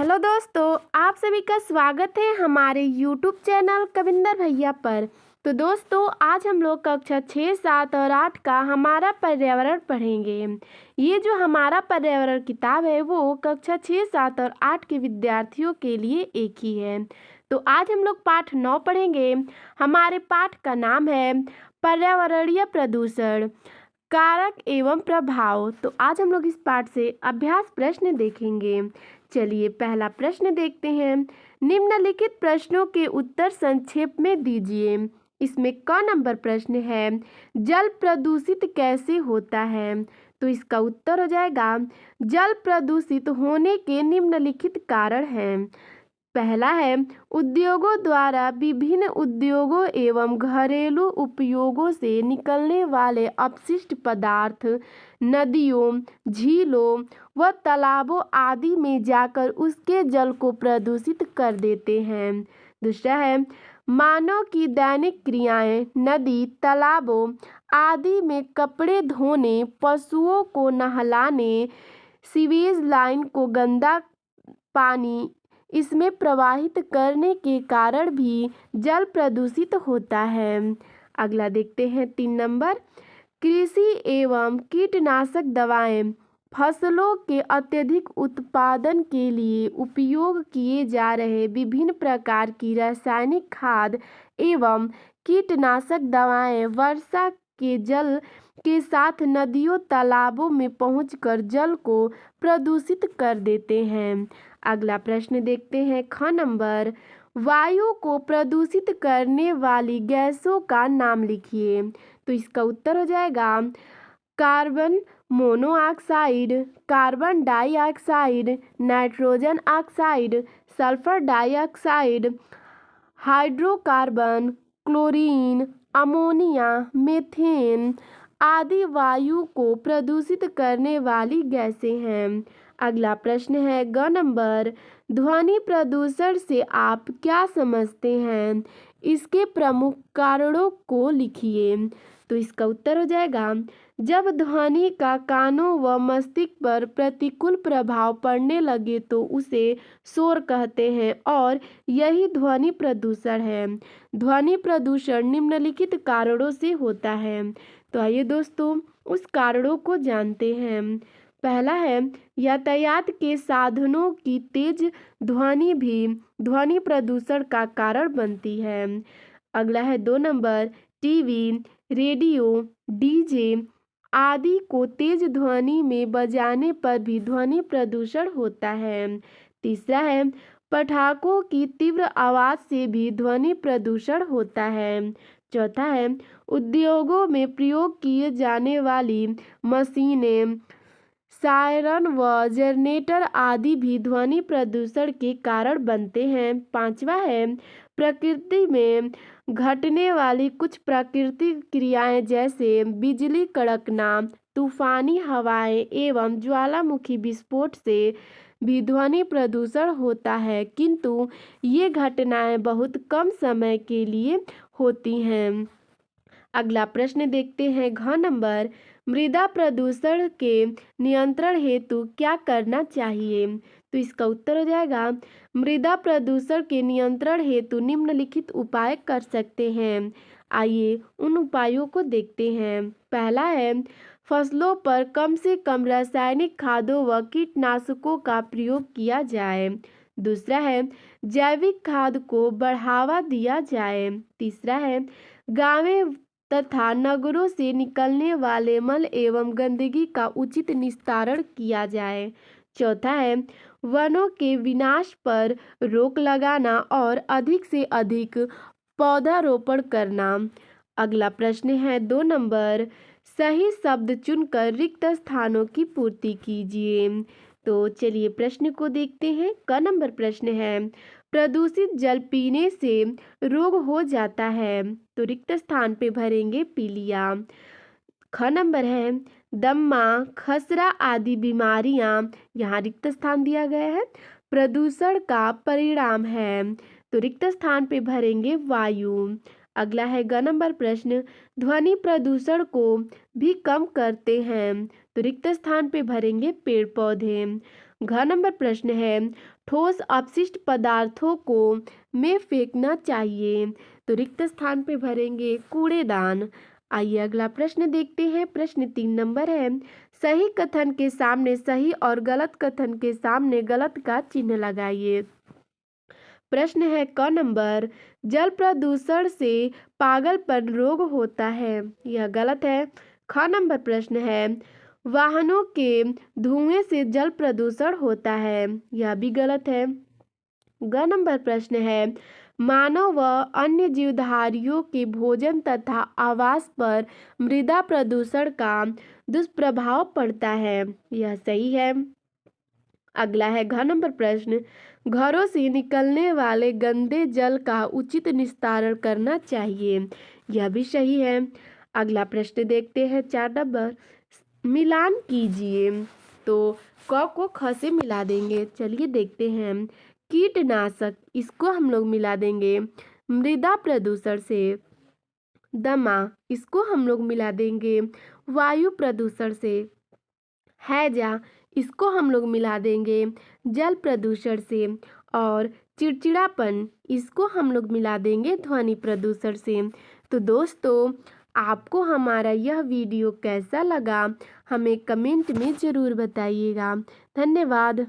Hello दोस्तों, आप सभी का स्वागत है हमारे यूट्यूब चैनल कविंदर भैया पर। तो दोस्तों, आज हम लोग कक्षा 6, 7 और 8 का हमारा पर्यावरण पढ़ेंगे। ये जो हमारा पर्यावरण किताब है वो कक्षा 6, 7 और 8 के विद्यार्थियों के लिए एक ही है। तो आज हम लोग पाठ 9 पढ़ेंगे। हमारे पाठ का नाम है पर्यावरणीय प्रदूषण, कारक एवं प्रभाव। तो आज हम लोग इस पाठ से अभ्यास प्रश्न देखेंगे। चलिए पहला प्रश्न देखते हैं। निम्नलिखित प्रश्नों के उत्तर संक्षेप में दीजिए। इसमें क नंबर प्रश्न है, जल प्रदूषित कैसे होता है? तो इसका उत्तर हो जाएगा, जल प्रदूषित होने के निम्नलिखित कारण हैं। पहला है, उद्योगों द्वारा विभिन्न उद्योगों एवं घरेलू उपयोगों से निकलने वाले अपशिष्ट पदार्थ नदियों, झीलों व तालाबों आदि में जाकर उसके जल को प्रदूषित कर देते हैं। दूसरा है, मानव की दैनिक क्रियाएं नदी, तालाबों आदि में कपड़े धोने, पशुओं को नहलाने, सीवेज लाइन को गंदा पानी इसमें प्रवाहित करने के कारण भी जल प्रदूषित होता है। अगला देखते हैं 3 नंबर, कृषि एवं कीटनाशक दवाएं फसलों के अत्यधिक उत्पादन के लिए उपयोग किए जा रहे विभिन्न प्रकार की रासायनिक खाद एवं कीटनाशक दवाएं वर्षा के जल के साथ नदियों, तालाबों में पहुंचकर जल को प्रदूषित कर देते हैं। अगला प्रश्न देखते हैं ख नंबर, वायु को प्रदूषित करने वाली गैसों का नाम लिखिए। तो इसका उत्तर हो जाएगा, carbon monoxide, carbon dioxide, nitrogen oxide, sulphur dioxide, hydrocarbon, chlorine, ammonia, methane आदि वायु को प्रदूषित करने वाली गैसें हैं। अगला प्रश्न है ग नंबर, ध्वनि प्रदूषण से आप क्या समझते हैं? इसके प्रमुख कारणों को लिखिए। तो इसका उत्तर हो जाएगा, जब ध्वनि का कानों व मस्तिष्क पर प्रतिकूल प्रभाव पड़ने लगे तो उसे शोर कहते हैं और यही ध्वनि प्रदूषण है। ध्वनि प्रदूषण निम्नलिखित कारणों से होता है। तो आइए दोस्तों उस कारणों को जानते हैं। पहला है, यातायात के साधनों की तेज ध्वनि भी ध्वनि प्रदूषण का कारण बनती है। अगला है 2 नंबर, टीवी, रेडियो, डीजे आदि को तेज ध्वनि में बजाने पर भी ध्वनि प्रदूषण होता है। तीसरा है, पटाखों की तीव्र आवाज से भी ध्वनि प्रदूषण होता है। चौथा है, उद्योगों में प्रयोग किए जाने वाली मशीनें, सायरन व जनरेटर आदि भी ध्वनि प्रदूषण के कारण बनते हैं। पांचवा है, प्रकृति में घटने वाली कुछ प्राकृतिक क्रियाएं जैसे बिजली कड़कना, तूफानी हवाएं एवं ज्वालामुखी विस्फोट से भी ध्वनि प्रदूषण होता है, किंतु ये घटनाएं बहुत कम समय के लिए होती हैं। अगला प्रश्न देखते हैं घ नंबर, मृदा प्रदूषण के नियंत्रण हेतु क्या करना चाहिए? तो इसका उत्तर हो जाएगा, मृदा प्रदूषण के नियंत्रण हेतु निम्नलिखित उपाय कर सकते हैं। आइए उन उपायों को देखते हैं। पहला है, फसलों पर कम से कम रासायनिक खादों व कीटनाशकों का प्रयोग किया जाए। दूसरा है, जैविक खाद को बढ़ावा दिया जाए। तीसरा है, गांवें तथा नगरों से निकलने वाले मल एवं गंदगी का उचित निस्तारण किया जाए। चौथा है, वनों के विनाश पर रोक लगाना और अधिक से अधिक पौधारोपण करना। अगला प्रश्न है 2 नंबर, सही शब्द चुनकर रिक्त स्थानों की पूर्ति कीजिए। तो चलिए प्रश्न को देखते हैं। क नंबर प्रश्न है, प्रदूषित जल पीने से रोग हो जाता है। तो रिक्त स्थान पे भरेंगे पीलिया। ख नंबर है, दम्मा, खसरा आदि बीमारियां, यहाँ रिक्त स्थान दिया गया है, प्रदूषण का परिणाम है। तो रिक्त स्थान पे भरेंगे वायु। अगला है ग नंबर प्रश्न, ध्वनि प्रदूषण को भी कम करते हैं। तो रिक्त स्थान पे भरेंगे पेड़ पौधे। घ नंबर प्रश्न है ठोस अपशिष्ट पदार्थों को में फेंकना चाहिए, तो रिक्त स्थान पे भरेंगे कूड़ेदान। आइए अगला प्रश्न देखते हैं। प्रश्न 3 नंबर है सही कथन के सामने सही और गलत कथन के सामने गलत का चिन्ह लगाइए। प्रश्न है क नंबर जल प्रदूषण से पागलपन रोग होता है, यह गलत है। ख नंबर प्रश्न है वाहनों के धुएं से जल प्रदूषण होता है, यह भी गलत है। ग नंबर प्रश्न है मानव व अन्य जीवधारियों के भोजन तथा आवास पर मृदा प्रदूषण का दुष्प्रभाव पड़ता है, यह सही है। अगला है घ नंबर प्रश्न घरों से निकलने वाले गंदे जल का उचित निस्तारण करना चाहिए, यह भी सही है। अगला प्रश्न देखते हैं 4 नंबर मिलान कीजिए, तो क को ख से मिला देंगे। चलिए देखते हैं। कीटनाशक इसको हम लोग मिला देंगे मृदा प्रदूषण से। दमा इसको हम लोग मिला देंगे वायु प्रदूषण से। हैजा इसको हम लोग मिला देंगे जल प्रदूषण से। और चिड़चिड़ापन इसको हम लोग मिला देंगे ध्वनि प्रदूषण से। तो दोस्तों आपको हमारा यह वीडियो कैसा लगा हमें कमेंट में ज़रूर बताइएगा। धन्यवाद।